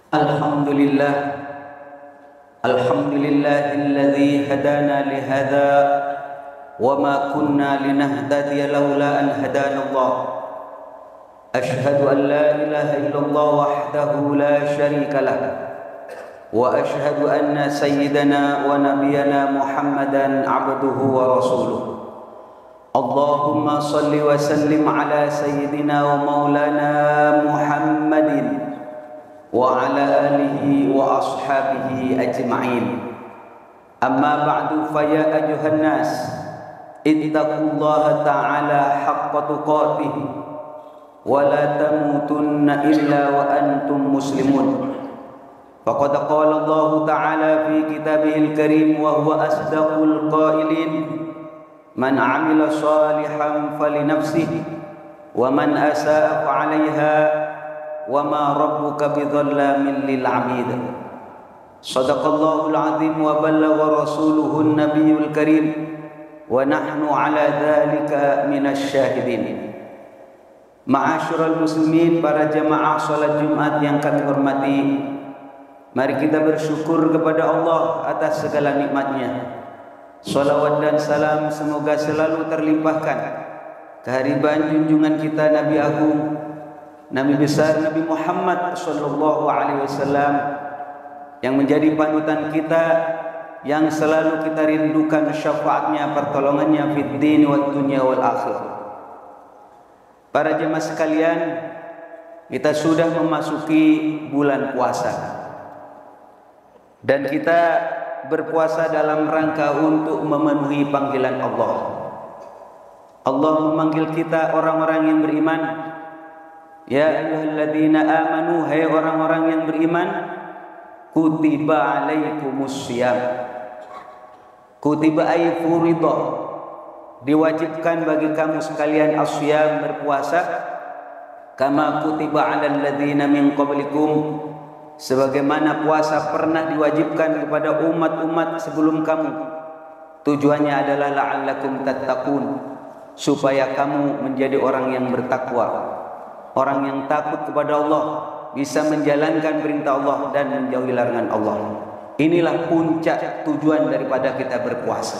Alhamdulillah, alhamdulillahilladzi hadana lihada wa ma kunna linahtadiya laula an hadanallah. Ashhadu an la ilaha illallah wahdahu la syarika lah wa ashhadu anna sayyidana wa nabiyyana Muhammadan abduhu wa rasuluh. Allahumma salli wa sallim ala sayyidina wa maulana Muhammadin wa ala alihi wa ashabihi ajma'in. Amma ba'du, fa ya ayyuhan nas ittaqullaha ta'ala haqqa tuqatih wa la tamutunna illa wa antum muslimun. Faqad qala Allah ta'ala fi kitabihil karim wa huwa asdaqul qailin, man 'amila shalihan falinafsihi wa man asaa fa'alaiha wa ma rabbuka bidhallamin lil 'abid. Shadaqallahul 'azim wa ballagha rasuluhun nabiyyul karim wa nahnu 'ala dzalika minasy syahidin. Ma'asyiral muslimin, para jamaah salat Jumat yang kami hormati, mari kita bersyukur kepada Allah atas segala nikmat-Nya. Salawat dan salam semoga selalu terlimpahkan kehadiran junjungan kita Nabi Agung, Nabi besar Nabi Muhammad sallallahu alaihi wasallam, yang menjadi panutan kita, yang selalu kita rindukan syafaatnya, pertolongannya fid din wad dunya wal akhirah. Para jemaah sekalian, kita sudah memasuki bulan puasa dan kita berpuasa dalam rangka untuk memenuhi panggilan Allah. Allah memanggil kita orang-orang yang beriman. Ya ayyuhalladzina amanu, hai orang-orang yang beriman, kutiba alaikumus syiyam. Kutiba ay furida, diwajibkan bagi kamu sekalian asyam, berpuasa, kama kutiba alal ladzina min qablikum, sebagaimana puasa pernah diwajibkan kepada umat-umat sebelum kamu. Tujuannya adalah la'allakum tattaqun, supaya kamu menjadi orang yang bertakwa, orang yang takut kepada Allah, bisa menjalankan perintah Allah dan menjauhi larangan Allah. Inilah puncak tujuan daripada kita berpuasa.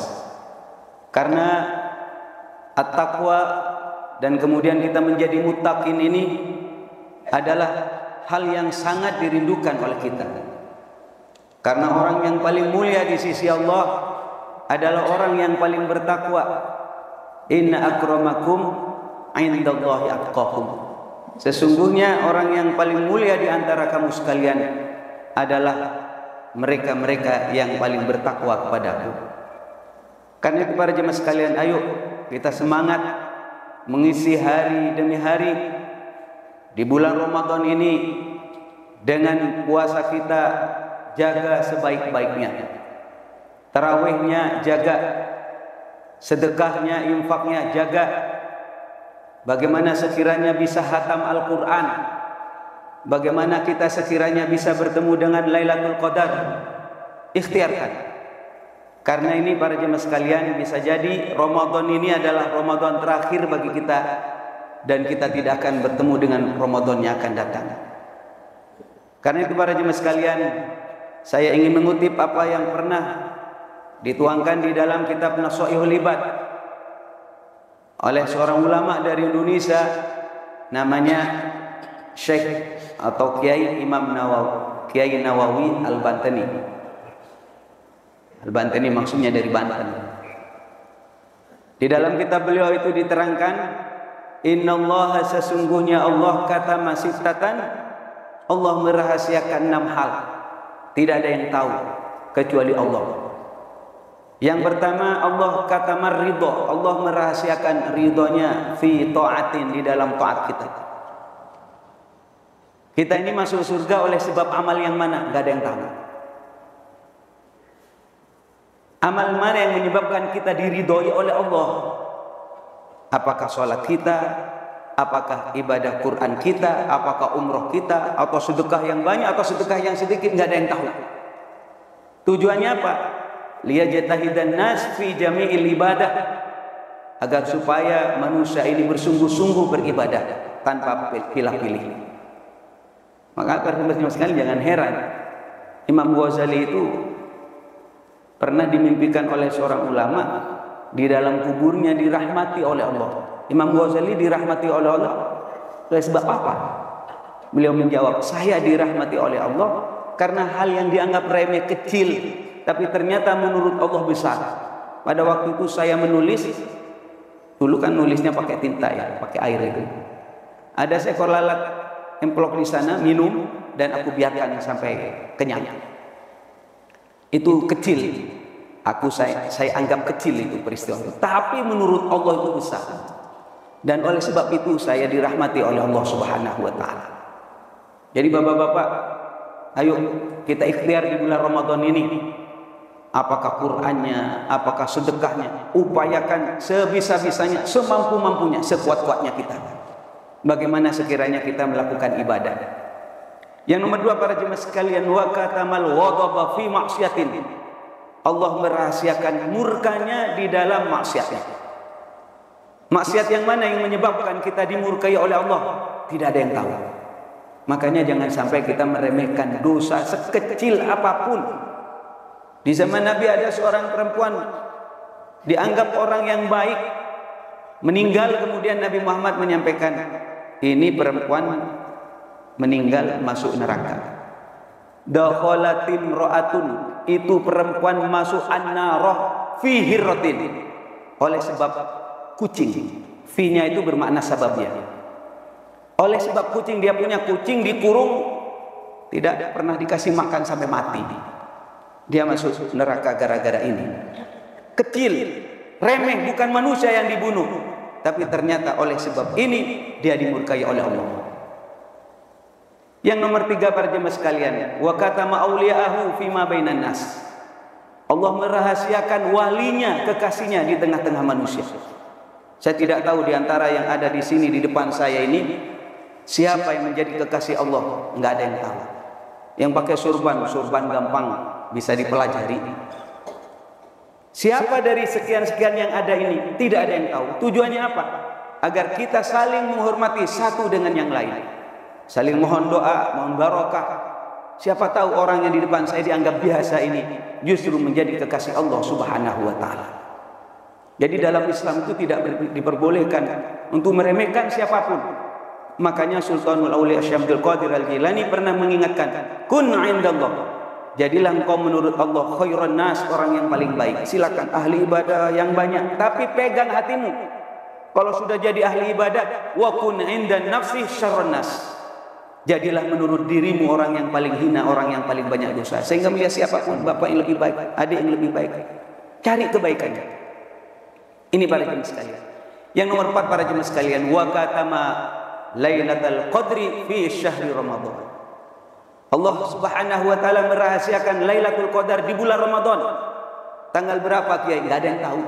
Karena at-taqwa dan kemudian kita menjadi muttaqin ini adalah hal yang sangat dirindukan oleh kita. Karena orang yang paling mulia di sisi Allah adalah orang yang paling bertakwa. Inna akramakum indallahi atqakum. Sesungguhnya orang yang paling mulia di antara kamu sekalian adalah mereka-mereka yang paling bertakwa kepadaku. Karena itu para jemaah sekalian, ayo kita semangat mengisi hari demi hari di bulan Ramadan ini dengan puasa kita jaga sebaik-baiknya. Tarawihnya jaga, sedekahnya, infaknya jaga. Bagaimana sekiranya bisa khatam Al-Quran, bagaimana kita sekiranya bisa bertemu dengan Lailatul Qadar, ikhtiarkan. Karena ini para jemaah sekalian, bisa jadi Ramadan ini adalah Ramadan terakhir bagi kita, dan kita tidak akan bertemu dengan Ramadan yang akan datang. Karena itu para jemaah sekalian, saya ingin mengutip apa yang pernah dituangkan di dalam kitab Nasaihul Ibad oleh seorang ulama dari Indonesia, namanya Syekh atau Kiai Imam Nawawi, Kiai Nawawi Al-Bantani. Al-Bantani maksudnya dari Banten. Di dalam kitab beliau itu diterangkan, innallaha, sesungguhnya Allah, kata masyiftatan, Allah merahasiakan 6 hal. Tidak ada yang tahu kecuali Allah. Yang pertama, Allah kata ridho, Allah merahasiakan ridhonya fi ta'atin, di dalam taat kita. Kita ini masuk surga oleh sebab amal yang mana? Gak ada yang tahu. Amal mana yang menyebabkan kita diridhoi oleh Allah? Apakah sholat kita, apakah ibadah Quran kita, apakah umroh kita, atau sedekah yang banyak atau sedekah yang sedikit? Gak ada yang tahu. Tujuannya apa? Liyajtahidan nas fi jami'il ibadah, agar supaya manusia ini bersungguh-sungguh beribadah tanpa pilih-pilih. Maka para jemaah sekalian jangan heran, Imam Ghazali itu pernah dimimpikan oleh seorang ulama di dalam kuburnya dirahmati oleh Allah. Imam Ghazali dirahmati oleh Allah oleh sebab apa? Beliau menjawab, saya dirahmati oleh Allah karena hal yang dianggap remeh kecil, tapi ternyata menurut Allah besar. Pada waktu itu saya menulis, dulu kan nulisnya pakai tinta ya, pakai air itu. Ada seekor lalat emplok di sana, minum, dan aku biarkan sampai kenyang. Itu kecil, saya anggap kecil itu peristiwa itu. Tapi menurut Allah itu besar. Dan oleh sebab itu saya dirahmati oleh Allah Subhanahu wa Ta'ala. Jadi bapak-bapak, ayo kita ikhtiar di bulan Ramadan ini. Apakah Qur'annya, apakah sedekahnya, upayakan sebisa-bisanya, semampu-mampunya, sekuat-kuatnya kita. Bagaimana sekiranya kita melakukan ibadah. Yang nomor 2 para jemaah sekalian, wa katamal ghadaba fi maksiatin. Allah merahasiakan murkanya di dalam maksiatnya. Maksiat yang mana yang menyebabkan kita dimurkai oleh Allah? Tidak ada yang tahu. Makanya jangan sampai kita meremehkan dosa sekecil apapun. Di zaman Nabi ada seorang perempuan dianggap orang yang baik, meninggal, kemudian Nabi Muhammad menyampaikan, ini perempuan meninggal masuk neraka. Dakhalatin ra'atun, itu perempuan masuk an-narah fi hirratin, oleh sebab kucing. Fi-nya itu bermakna sababnya. Oleh sebab kucing, dia punya kucing dikurung, tidak pernah dikasih makan sampai mati. Dia masuk neraka gara-gara ini. Kecil, remeh, bukan manusia yang dibunuh, tapi ternyata oleh sebab ini dia dimurkai oleh Allah. Yang nomor 3 para jemaah sekalian, wa katama auliya'ahu fima bainan nas. Allah merahasiakan walinya, kekasihnya di tengah-tengah manusia. Saya tidak tahu di antara yang ada di sini di depan saya ini siapa yang menjadi kekasih Allah, enggak ada yang tahu. Yang pakai surban gampang bisa dipelajari. Siapa dari sekian-sekian yang ada ini, tidak ada yang tahu. Tujuannya apa? Agar kita saling menghormati satu dengan yang lain, saling mohon doa, mohon barokah. Siapa tahu orang yang di depan saya dianggap biasa ini justru menjadi kekasih Allah Subhanahu wa Ta'ala. Jadi dalam Islam itu tidak diperbolehkan untuk meremehkan siapapun. Makanya Sultanul Auliya Syekh Abdul Qadir Al-Jilani pernah mengingatkan, kun indallah, jadilah engkau menurut Allah khairan nas, orang yang paling baik. Silakan ahli ibadah yang banyak, tapi pegang hatimu. Kalau sudah jadi ahli ibadah, wa kun indan nafsi syarran nas, jadilah menurut dirimu orang yang paling hina, orang yang paling banyak dosa. Sehingga melihat siapapun, bapak yang lebih baik, adik yang lebih baik, cari kebaikannya. Ini para jemaah sekalian. Yang nomor 4 para jemaah sekalian, wa katama Lailatul Qadri fi syahri Ramadan. Allah Subhanahu wa Ta'ala merahasiakan Lailatul Qadar di bulan Ramadan. Tanggal berapa Kiai? Enggak ada yang tahu.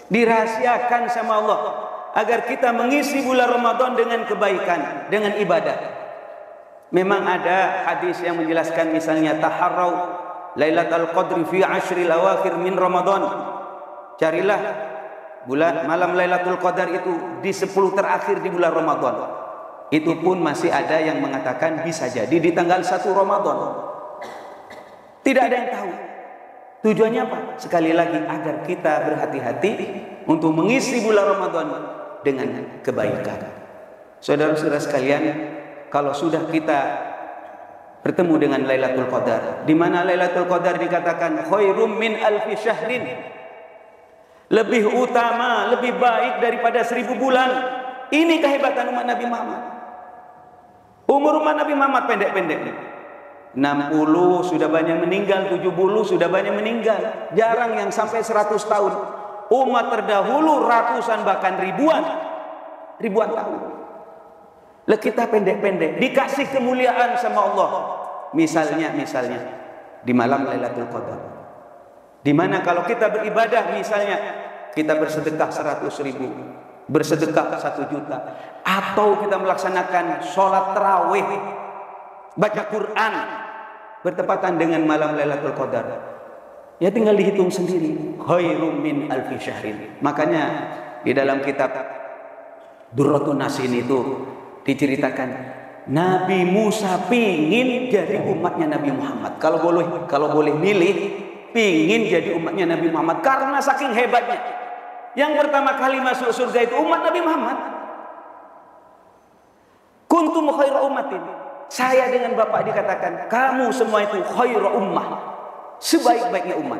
Dirahasiakan sama Allah agar kita mengisi bulan Ramadan dengan kebaikan, dengan ibadah. Memang ada hadis yang menjelaskan, misalnya taharrau Lailatul Qadri fi ashril awakhir min Ramadan. Carilah bulan malam Lailatul Qadar itu di 10 terakhir di bulan Ramadan. Itu pun masih ada yang mengatakan bisa jadi di tanggal 1 Ramadan. Tidak ada yang tahu. Tujuannya apa? Sekali lagi agar kita berhati-hati untuk mengisi bulan Ramadan dengan kebaikan. Saudara-saudara sekalian, kalau sudah kita bertemu dengan Lailatul Qadar, di mana Lailatul Qadar dikatakan khairum min alfi syahrin, lebih utama, lebih baik daripada 1000 bulan. Ini kehebatan umat Nabi Muhammad. Umur umat Nabi Muhammad pendek-pendek. 60 sudah banyak meninggal, 70 sudah banyak meninggal. Jarang yang sampai 100 tahun. Umat terdahulu ratusan bahkan ribuan tahun. Lah kita pendek-pendek, dikasih kemuliaan sama Allah. Misalnya di malam Lailatul Qadar, di mana kalau kita beribadah, misalnya kita bersedekah 100.000, bersedekah 1 juta, atau kita melaksanakan sholat tarawih, baca Quran bertepatan dengan malam Lailatul Qadar, ya tinggal dihitung sendiri, khairum min alfi syahrin. Makanya di dalam kitab Durratun Nasin itu diceritakan Nabi Musa pingin jadi umatnya Nabi Muhammad. Kalau boleh milih, pingin jadi umatnya Nabi Muhammad karena saking hebatnya. Yang pertama kali masuk surga itu umat Nabi Muhammad. Kuntum khairu ummatin. Saya dengan Bapak dikatakan, kamu semua itu khairu ummah, sebaik-baiknya umat.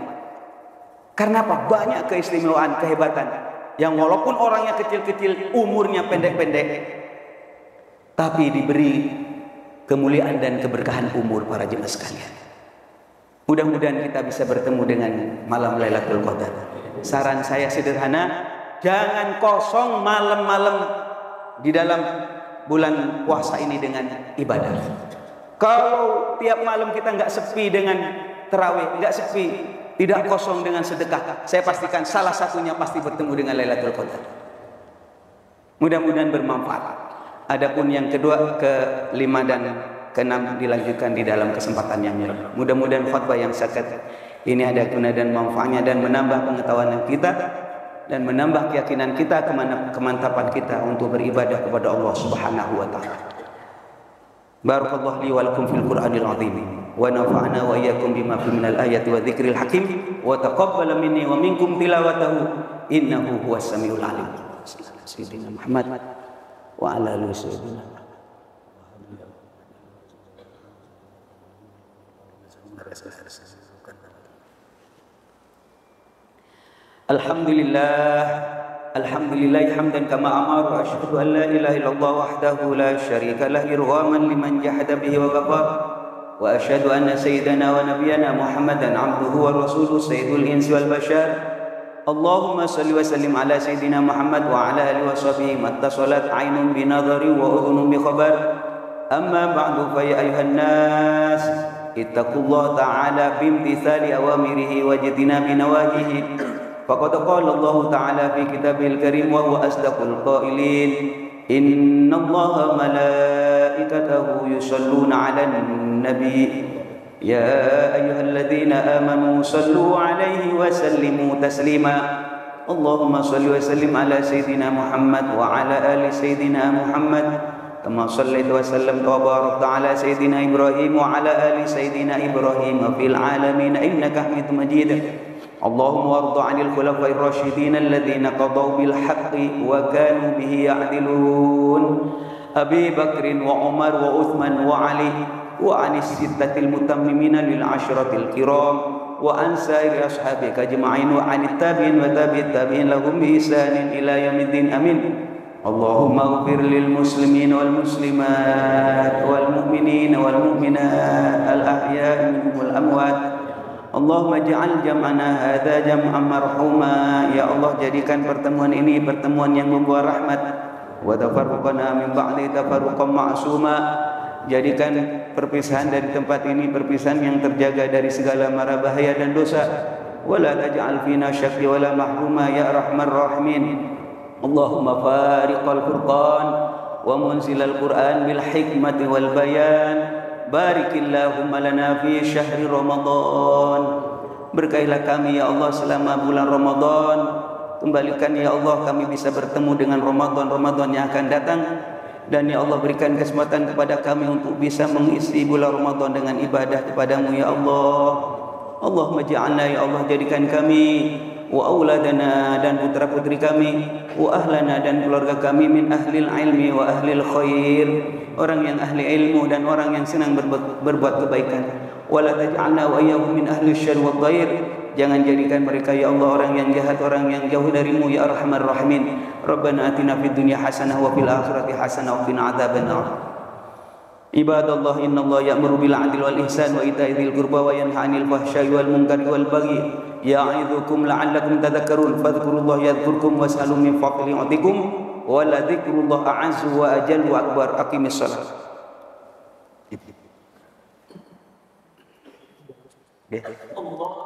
Karena apa? Banyak keistimewaan, kehebatan. Yang walaupun orangnya kecil-kecil, umurnya pendek-pendek, tapi diberi kemuliaan dan keberkahan umur para jemaah sekalian. Mudah-mudahan kita bisa bertemu dengan malam Lailatul Qadar. Saran saya sederhana, jangan kosong malam-malam di dalam bulan puasa ini dengan ibadah. Kalau tiap malam kita nggak sepi dengan tarawih, nggak sepi, tidak kosong dengan sedekah, saya pastikan salah satunya pasti bertemu dengan Lailatul Qadar. Mudah-mudahan bermanfaat. Adapun yang kedua, kelima dan keenam dilanjutkan di dalam kesempatan yang lain. Mudah-mudahan khutbah yang singkat ini ada guna dan manfaatnya dan menambah pengetahuan kita dan menambah keyakinan kita, kemantapan kita untuk beribadah kepada Allah Subhanahu wa taala. Barakallahu li wa lakum fil Qur'anil azim wa nafa'ana wa iyyakum bima fihi minal ayati wa dzikril hakim wa taqabbal minni wa minkum tilawatahu innahu huwas samiul alim. Sayyidina Muhammad wa ala alihi wasallam. Alhamdulillah hamdan kama amara wa asyhadu an la ilaha illallah wahdahu la syarika lah irghaman liman jahada bihi wa kafar wa asyhadu anna sayyidana wa nabiyyana Muhammadan abduhu wa rasuluhu sayyidul insi wal bashar. Allahumma salli wa sallim ala sayyidina Muhammad wa ala alihi wa sahbihi mattasalat aynun bi nadhari wa udhunun bi khabar. Amma ba'du fa ya ayuhan nas ittaqullaha ta'ala bimtithali awamirihi wa jitinabi nawahihi. Faqad qala Allah ta'ala fi kitabihil karim wa huwa asdaqul qailin. Innallaha malaikatahu yusalluna 'alan nabi. يا أيها الذين آمنوا صلوا عليه وسلموا تسليما. اللهم صل وسلم على سيدنا محمد وعلى آل سيدنا محمد كما صليت وسلمت وباركت على سيدنا إبراهيم وعلى آل سيدنا إبراهيم في العالمين إنك حميد مجيد. اللهم وارض عن الخلفاء الراشدين الذين قضوا بالحق وكانوا به يعدلون أبي بكر وعمر وعثمان وعلي وعن الستة المتممين للعشرة الكرام وعن سائر أصحابك أجمعين وعن التابعين وتابع التابعين لهم بإحسان إلى يوم الدين آمين. اللهم اغفر للمسلمين والمسلمات والمؤمنين والمؤمنات الأحياء منهم والأموات. اللهم اجعل جمعنا هذا جمعا مرحوما. Ya Allah, jadikan pertemuan ini pertemuan yang membawa rahmat. Wa tafarruqana min ba'di tafarruqan ma'suma. Jadikan perpisahan dari tempat ini perpisahan yang terjaga dari segala mara bahaya dan dosa. Wala taj'al fina syaqi wala mahruma ya arhamar rahimin. Allahumma fariqal furqan wa munzilal Qur'an bil hikmati wal bayan. Barikillahumma lana fi syahri Ramadan. Berkailah kami ya Allah selama bulan Ramadan. Kembalikan ya Allah kami bisa bertemu dengan Ramadan yang akan datang. Dan ya Allah berikan kesempatan kepada kami untuk bisa mengisi bulan Ramadan dengan ibadah kepadamu ya Allah. Allahumma ja'alna ya Allah, jadikan kami wa auladana dan putra putri kami wa ahlana dan keluarga kami min ahlil ilmi wa ahlil khair, orang yang ahli ilmu dan orang yang senang berbuat kebaikan. Wala taj'alna wa iyyahum min ahli syarr wa dhair. Jangan jadikan mereka ya Allah orang yang jahat, orang yang jauh darimu ya arhamar rahimin. Rabbana atina fid dunya hasanah wa fil akhirati hasanah wa qina adzabannar. Ibadallah innallaha ya'muru bil 'adli wal ihsan wa ita'i dzil qurba wa yanha 'anil fahsya'i wal munkari wal baghi ya'idzukum la'allakum tadhakkarun. Fadhkurullaha yadhkurkum was'alu min fadlihi yu'tikum wa la dzikrullahi a'azzu wa ajallu wa akbar. Aqimis shalah. Allah